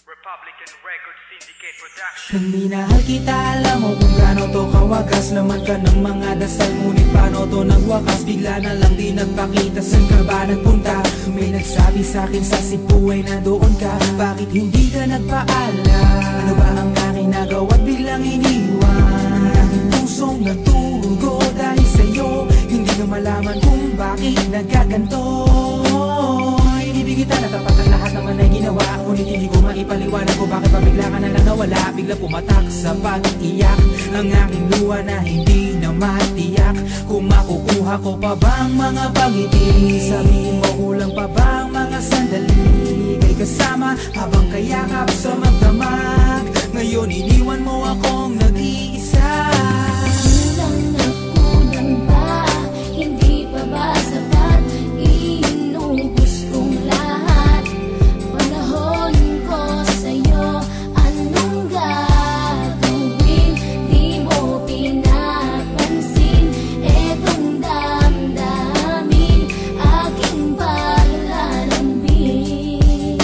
Republican Record Syndicate Production. Kung minahal kita, alam mo kung gaano to kawagas. Laman ka ng mga dasal, ngunit paano to nagwakas? Bigla na lang di nagpakita, saan ka ba nagpunta? May nagsabi sa'kin sa Cebu ay nandoon ka. Bakit hindi ka nagpaalam? Ano ba ang aking nagawa't biglang iniwan? Ang aking pusong nagtugo dahil sa'yo. Hindi ko malaman kung bakit nagkaganto. Inibig kita na tapat ang lahat naman ay ginawa. Ngunit hindi ko maipaliwanag ko bakit pa bigla ka na lang nawala. Bigla pumatak sa pag-iyak ang aking luha na hindi na matiyak. Kung makukuha ko pa bang mga pangiti? Sabihin mo kulang pa bang mga sandali? Kay kasama habang kayakap sa magdamag. Ngayon iniwan mo akong nag-iisa. Kulang na kulang ba? Hindi pa ba sapat? Inubos kong lahat. Panahon ko sa'yo, anong gagawin? Di mo pinapansin etong damdamin, aking paglalambing.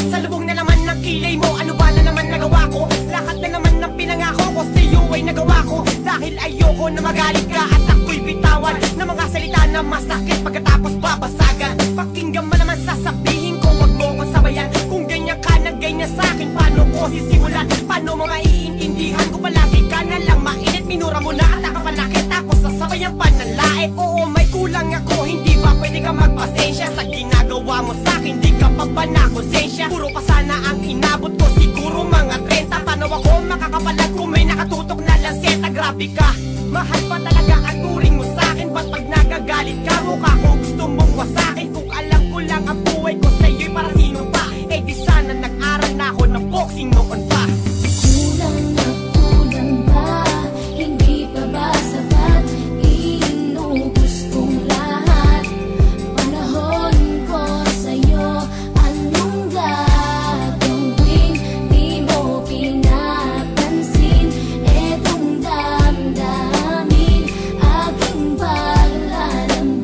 Sa lubong na naman ng kilay mo, ano ba na naman nagawa ko? Lahat na naman ng pinangako ko sa'yo ay nagawa ko. Dahil ayoko na magalit ka at ako'y bitawan ng mga salita na masakit pagkatapos babasagan. Pakinggan mo naman sasabihin ko, wag mo ko sabayan. Kung ganyan ka na ganyan sa'kin, paano ko sisimulan? Paano mo maiintindihan ko palagi ka na lang mainit? Minura mo na at nakapanakit ako sa sabayang pananlait. Oo, may kulang ako, hindi ba pwede ka magpasensya sa ginagawa mo sa'kin? Di ka pa ba nakonsensya? Puro pa sana ang inabot ko, siguro mga 30. Paano ako makakapalag kung may nakatutok na lanseta? Grabe ka, mahal pa talaga ang turing mo sa'kin. Ba't pag nagagalit ka, mukha ko gusto mong wasakin? Kung alam ko lang ang buhay ko sa'yo'y para sino pa? Eh di sana nag-aral na ako ng boxing noon pa. Kulang na kulang ba? Hindi pa ba sapat? Inubos kong lahat. Panahon ko sa'yo, anong gagawin? Di mo pinapansin etong damdamin, aking paglalambing.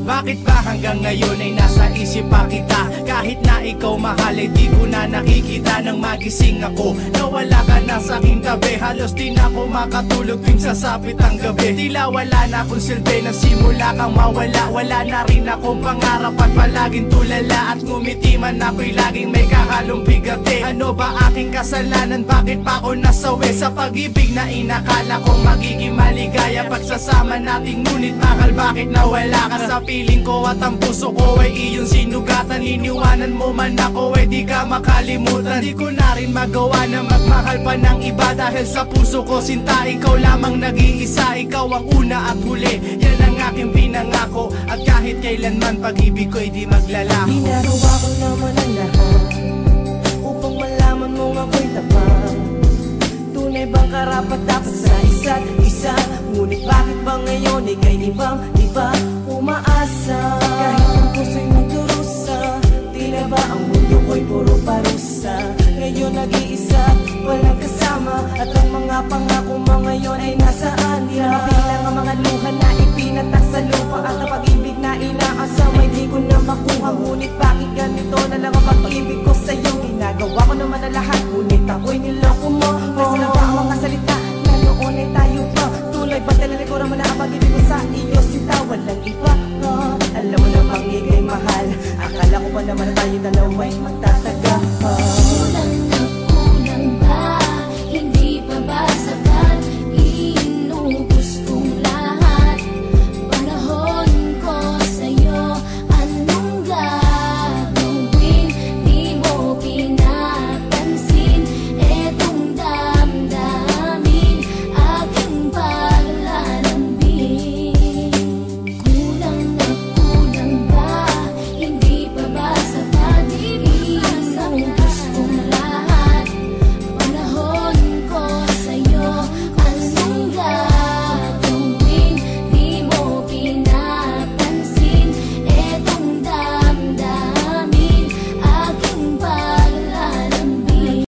Bakit ba hanggang ngayon ay nasa isip pa kita? Kahit na ikaw mahal ay di ko na nakikita. Nang magising ako, nawala ka na sa aking tabi. Halos di na ako makatulog tuwing sasapit ang gabi. Tila wala na akong silbi na simula kang mawala. Wala na rin akong pangarap at palaging tulala. At ngumiti man ako'y laging may kahalong bigate. Ano ba aking kasalanan? Bakit pa ako nasawi sa pag-ibig na inakala kong magiging maligaya? Pagsasama nating ngunit akal, bakit nawala ka sa piling ko? At ang puso ko ay iyong sinugatan. Iniwanan mo man ako ay di ka makalimutan. Di ko na rin magawa na magmahal pa ng iba. Dahil sa puso ko sinta, ikaw lamang nag-iisa. Ikaw ang una at huli, yan ang aking pinangako. At kahit kailanman pag-ibig ko'y di maglalako. Ginagawa ko naman ang lahat upang malaman mong ako'y tapat. Tunay bang karapat dapat sa isa't isa? Ngunit bakit ba ngayon ika'y di ba umaasa? Kahit ang puso'y magdurusa, tila ba ang mundo ko'y puro parusa? Ngayon nag-iisa, walang kasama. At ang mga pangako mo ngayon ay nasaan? Di na mabilang ang mga luha na ipinatak sa lupa. At ang pag-ibig na inaasam ay di ko na makuha. Ngunit bakit ganito na lang ang pag-ibig ko sa'yo? Ginagawa ko naman na lahat, ngunit ako'y niloko.